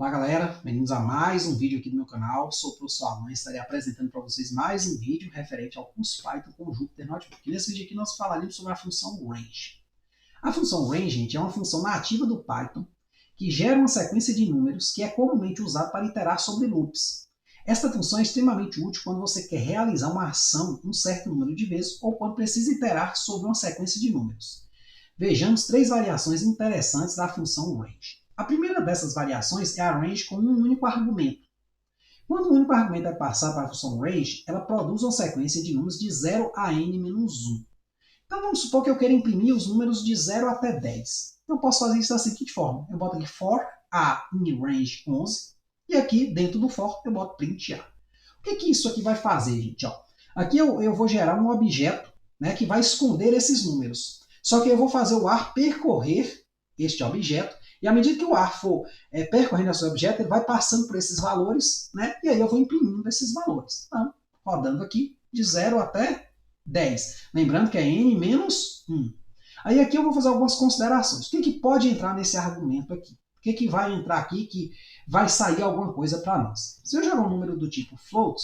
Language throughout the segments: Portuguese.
Olá galera, bem-vindos a mais um vídeo aqui do meu canal. Sou o professor Alan, estarei apresentando para vocês mais um vídeo referente ao curso Python com Jupyter Notebook. Nesse vídeo aqui nós falaremos sobre a função range. A função range, gente, é uma função nativa do Python que gera uma sequência de números que é comumente usada para iterar sobre loops. Esta função é extremamente útil quando você quer realizar uma ação um certo número de vezes ou quando precisa iterar sobre uma sequência de números. Vejamos três variações interessantes da função range. A primeira dessas variações é a range com um único argumento. Quando um único argumento é passado para a função range, ela produz uma sequência de números de 0 a n-1. Então vamos supor que eu queira imprimir os números de 0 até 10. Então eu posso fazer isso da seguinte forma. Eu boto aqui for a in range 11 e aqui dentro do for eu boto print a. O que isso aqui vai fazer, gente? Aqui eu vou gerar um objeto, né, que vai esconder esses números. Só que eu vou fazer o ar percorrer este objeto. E à medida que o ar for percorrendo esse objeto, ele vai passando por esses valores, né? E aí eu vou imprimindo esses valores. Então, rodando aqui de 0 até 10. Lembrando que é n-1. Aí aqui eu vou fazer algumas considerações. O que pode entrar nesse argumento aqui? O que vai entrar aqui que vai sair alguma coisa para nós? Se eu jogar um número do tipo float,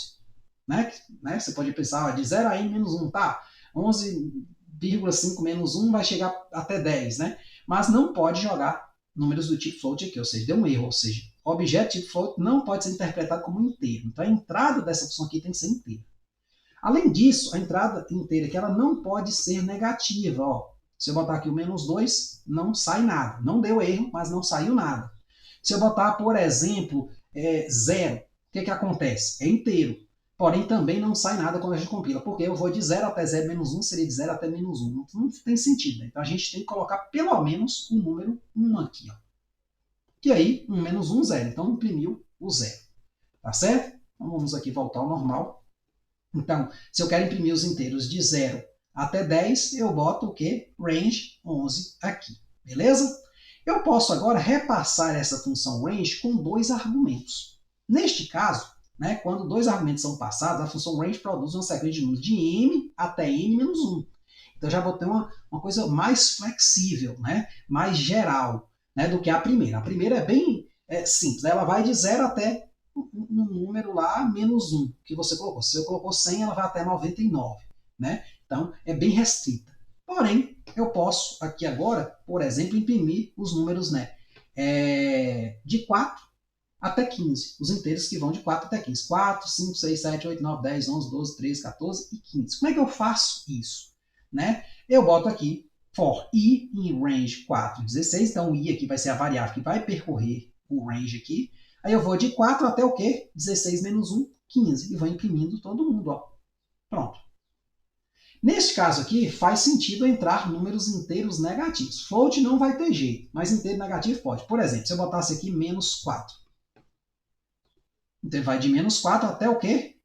né? Você pode pensar, de 0 a n-1, tá? 11,5 menos 1 vai chegar até 10, né? Mas não pode jogar números do tipo float aqui, ou seja, deu um erro, ou seja, o objeto tipo float não pode ser interpretado como inteiro. Então a entrada dessa função aqui tem que ser inteira. Além disso, a entrada inteira aqui ela não pode ser negativa. Se eu botar aqui o menos 2, não sai nada. Não deu erro, mas não saiu nada. Se eu botar, por exemplo, 0, o que acontece? É inteiro. Porém, também não sai nada quando a gente compila, porque eu vou de 0 até 0 menos 1, seria de 0 até menos 1. Não tem sentido, né? Então, a gente tem que colocar pelo menos o número 1 aqui. E aí, 1 menos 1, 0. Então, imprimiu o 0. Tá certo? Então, vamos aqui voltar ao normal. Então, se eu quero imprimir os inteiros de 0 até 10, eu boto o quê? Range 11 aqui. Beleza? Eu posso agora repassar essa função range com dois argumentos. Neste caso, né, quando dois argumentos são passados, a função range produz uma sequência de números de m até n-1. Então já vou ter uma coisa mais flexível, né, mais geral, né, do que a primeira. A primeira é bem simples, ela vai de 0 até um número lá, menos 1, que você colocou. Se você colocou 100, ela vai até 99. Né? Então é bem restrita. Porém, eu posso aqui agora, por exemplo, imprimir os números, né, de 4 até 15, os inteiros que vão de 4 até 15. 4, 5, 6, 7, 8, 9, 10, 11, 12, 13, 14 e 15. Como é que eu faço isso? Né? Eu boto aqui for i in range 4, 16. Então o i aqui vai ser a variável que vai percorrer o range aqui. Aí eu vou de 4 até o quê? 16 menos 1, 15. E vou imprimindo todo mundo. Pronto. Neste caso aqui, faz sentido entrar números inteiros negativos. Float não vai ter jeito, mas inteiro negativo pode. Por exemplo, se eu botasse aqui menos 4. Então, ele vai de menos 4 até o quê?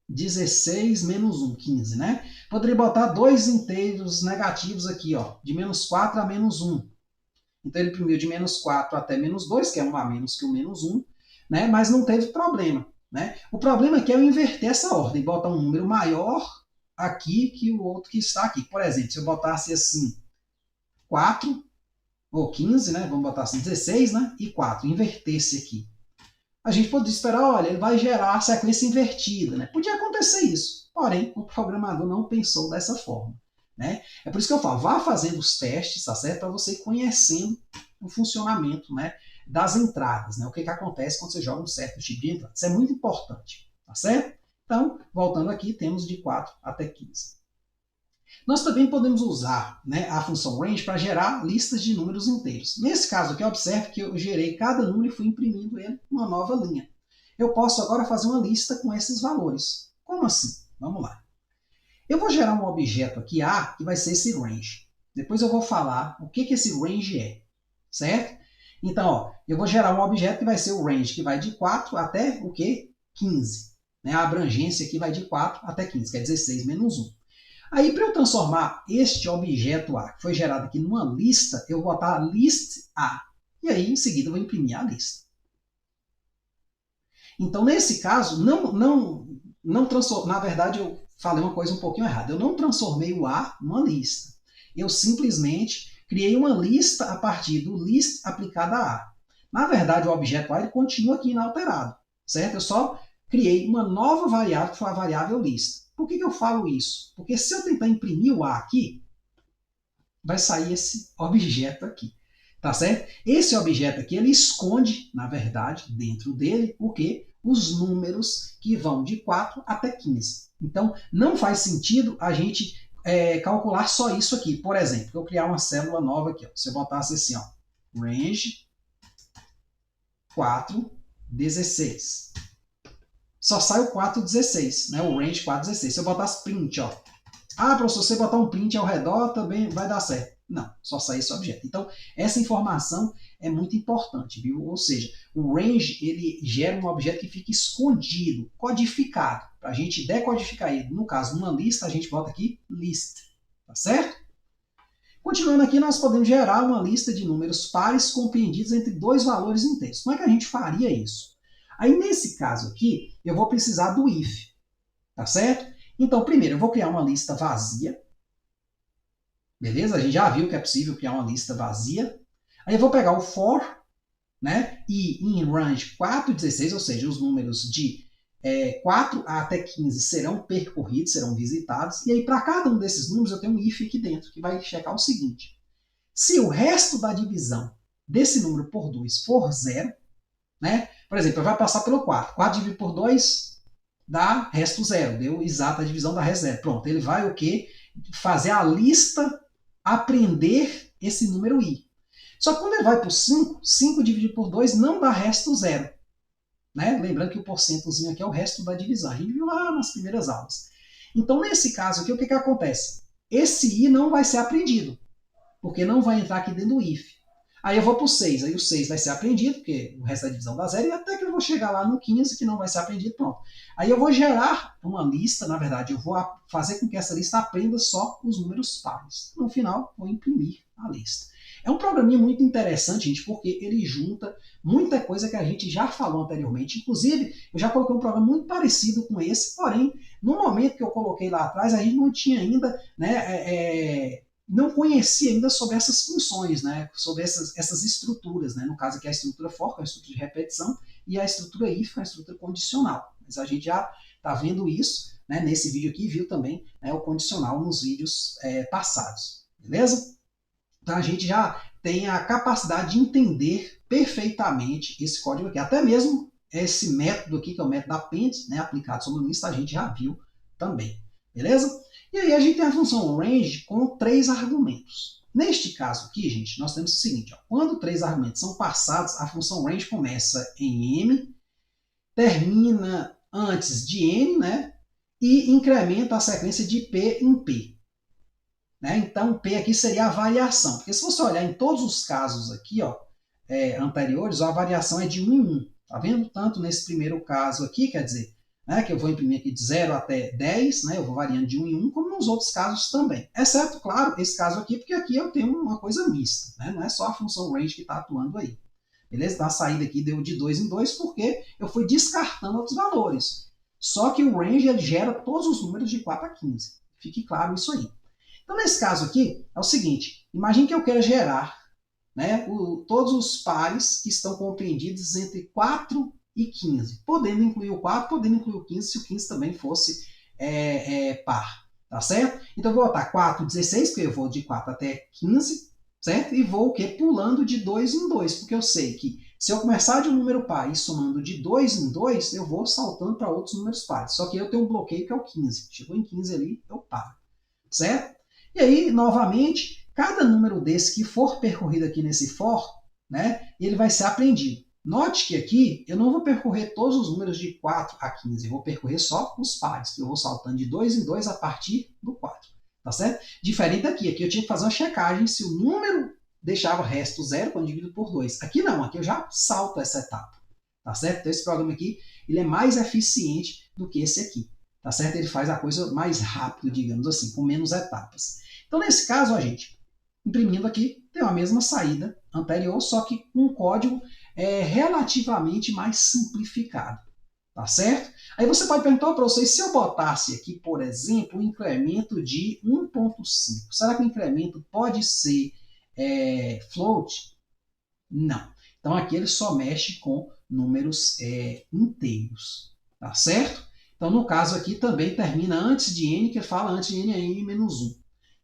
16 menos 1, 15, né? Poderia botar dois inteiros negativos aqui, de menos 4 a menos 1. Então, ele imprimiu de menos 4 até menos 2, que é um a menos que o menos 1, né? Mas não teve problema, né? O problema aqui é eu inverter essa ordem, botar um número maior aqui que o outro que está aqui. Por exemplo, se eu botasse assim 4 ou 15, né? Vamos botar assim 16, né? E 4, invertesse aqui. A gente poderia esperar, olha, ele vai gerar a sequência invertida, né? Podia acontecer isso, porém o programador não pensou dessa forma, né? É por isso que eu falo, vá fazendo os testes, tá certo? Para você ir conhecendo o funcionamento, né, das entradas, né? O que acontece quando você joga um certo tipo de entrada. Isso é muito importante, tá certo? Então, voltando aqui, temos de 4 até 15. Nós também podemos usar, né, a função range para gerar listas de números inteiros. Nesse caso aqui, observe que eu gerei cada número e fui imprimindo ele numa nova linha. Eu posso agora fazer uma lista com esses valores. Como assim? Vamos lá. Eu vou gerar um objeto aqui, A, que vai ser esse range. Depois eu vou falar o que esse range é, certo? Então, eu vou gerar um objeto que vai ser o range, que vai de 4 até o quê? 15. Né? A abrangência aqui vai de 4 até 15, que é 16 menos 1. Aí, para eu transformar este objeto A, que foi gerado aqui numa lista, eu vou botar list A. E aí, em seguida, eu vou imprimir a lista. Então, nesse caso, na verdade, eu falei uma coisa um pouquinho errada. Eu não transformei o A numa lista. Eu simplesmente criei uma lista a partir do list aplicada a A. Na verdade, o objeto A ele continua aqui inalterado, certo? Eu só criei uma nova variável, que foi a variável lista. Por que eu falo isso? Porque se eu tentar imprimir o A aqui, vai sair esse objeto aqui, tá certo? Esse objeto aqui, ele esconde, na verdade, dentro dele, o quê? Os números que vão de 4 até 15. Então, não faz sentido a gente calcular só isso aqui. Por exemplo, eu criar uma célula nova aqui. Ó. Se eu botasse assim, ó, range 4, 16. Só sai o 416, né? O range 416. Se eu botasse print, ó. Ah, professor, se você botar um print ao redor também vai dar certo. Não, só sai esse objeto. Então, essa informação é muito importante, viu? Ou seja, o range ele gera um objeto que fica escondido, codificado. Para a gente decodificar ele, no caso, numa lista, a gente bota aqui list, tá certo? Continuando aqui, nós podemos gerar uma lista de números pares compreendidos entre dois valores inteiros. Como é que a gente faria isso? Aí, nesse caso aqui, eu vou precisar do if, tá certo? Então, primeiro, eu vou criar uma lista vazia. Beleza? A gente já viu que é possível criar uma lista vazia. Aí eu vou pegar o for, né? E em range 4, 16, ou seja, os números de 4 até 15 serão percorridos, serão visitados. E aí, para cada um desses números, eu tenho um if aqui dentro, que vai checar o seguinte. Se o resto da divisão desse número por 2 for 0, né? Por exemplo, vai passar pelo 4. 4 dividido por 2 dá resto 0. Deu exata divisão, dá resto 0. Pronto, ele vai o quê? Fazer a lista aprender esse número i. Só que quando ele vai para o 5, 5 dividido por 2 não dá resto 0. Né? Lembrando que o porcentozinho aqui é o resto da divisão. A gente viu lá nas primeiras aulas. Então, nesse caso aqui, o que acontece? Esse i não vai ser aprendido, porque não vai entrar aqui dentro do if. Aí eu vou para o 6, aí o 6 vai ser aprendido, porque o resto da divisão dá 0, e até que eu vou chegar lá no 15, que não vai ser aprendido, pronto. Aí eu vou gerar uma lista, na verdade, eu vou fazer com que essa lista aprenda só os números pares. No final, vou imprimir a lista. É um programinha muito interessante, gente, porque ele junta muita coisa que a gente já falou anteriormente. Inclusive, eu já coloquei um programa muito parecido com esse, porém, no momento que eu coloquei lá atrás, a gente não tinha ainda, né, não conhecia ainda sobre essas funções, né, sobre essas estruturas. Né, no caso aqui, a estrutura for, que é a estrutura de repetição, e a estrutura if, que é a estrutura condicional. Mas a gente já está vendo isso, né, nesse vídeo aqui, viu também, né, o condicional nos vídeos passados. Beleza? Então a gente já tem a capacidade de entender perfeitamente esse código aqui. Até mesmo esse método aqui, que é o método append, né, aplicado sobre lista, a gente já viu também. Beleza? E aí a gente tem a função range com 3 argumentos. Neste caso aqui, gente, nós temos o seguinte. Ó, quando 3 argumentos são passados, a função range começa em m, termina antes de n, né, e incrementa a sequência de p em p. Né? Então, P aqui seria a variação. Porque se você olhar em todos os casos aqui, ó, anteriores, a variação é de 1 em 1. Tá vendo? Tanto nesse primeiro caso aqui, quer dizer, né, que eu vou imprimir aqui de 0 até 10, né, eu vou variando de 1 em 1, como nos outros casos também. Exceto, claro, esse caso aqui, porque aqui eu tenho uma coisa mista. Né? Não é só a função range que está atuando aí. Beleza? Então, a saída aqui deu de 2 em 2 porque eu fui descartando outros valores. Só que o range ele gera todos os números de 4 a 15. Fique claro isso aí. Então, nesse caso aqui, é o seguinte, imagine que eu queira gerar, né, todos os pares que estão compreendidos entre 4 e 15, podendo incluir o 4, podendo incluir o 15, se o 15 também fosse par, tá certo? Então, eu vou botar 4, 16, porque eu vou de 4 até 15, certo? E vou o quê? Pulando de 2 em 2, porque eu sei que se eu começar de um número par e somando de 2 em 2, eu vou saltando para outros números pares. Só que eu tenho um bloqueio que é o 15. Chegou em 15 ali, eu paro, certo? E aí, novamente, cada número desse que for percorrido aqui nesse for, né, ele vai ser aprendido. Note que aqui eu não vou percorrer todos os números de 4 a 15, eu vou percorrer só os pares, que eu vou saltando de 2 em 2 a partir do 4. Tá certo? Diferente daqui, aqui eu tinha que fazer uma checagem se o número deixava resto 0 quando dividido por 2. Aqui não, aqui eu já salto essa etapa. Tá certo? Então esse programa aqui ele é mais eficiente do que esse aqui. Tá certo? Ele faz a coisa mais rápido, digamos assim, com menos etapas. Então, nesse caso, a gente, imprimindo aqui, tem a mesma saída anterior, só que com um código relativamente mais simplificado. Tá certo? Aí você pode perguntar para vocês, se eu botasse aqui, por exemplo, um incremento de 1.5, será que o incremento pode ser float? Não. Então aqui ele só mexe com números inteiros, tá certo? Então no caso aqui também termina antes de n, que ele fala antes de n é n-1,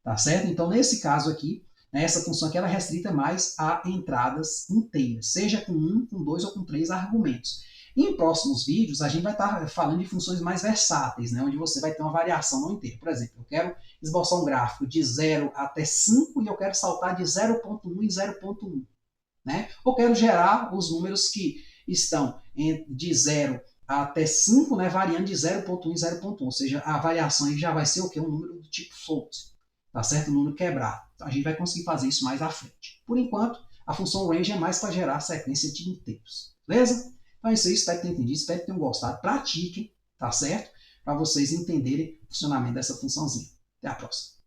tá certo? Então nesse caso aqui, né, essa função aqui ela é restrita mais a entradas inteiras, seja com 1, com 2 ou com 3 argumentos. Em próximos vídeos, a gente vai estar falando de funções mais versáteis, né, onde você vai ter uma variação não inteira. Por exemplo, eu quero esboçar um gráfico de 0 até 5 e eu quero saltar de 0.1 em 0.1. Né? Ou quero gerar os números que estão de 0 até 5, né, variando de 0.1 em 0.1. Ou seja, a variação aí já vai ser o quê? Um número do tipo float. Tá certo? Um número quebrado. Então a gente vai conseguir fazer isso mais à frente. Por enquanto, a função range é mais para gerar sequência de inteiros. Beleza? Então é isso aí, espero que tenham entendido, espero que tenham gostado. Pratiquem, tá certo? Para vocês entenderem o funcionamento dessa funçãozinha. Até a próxima.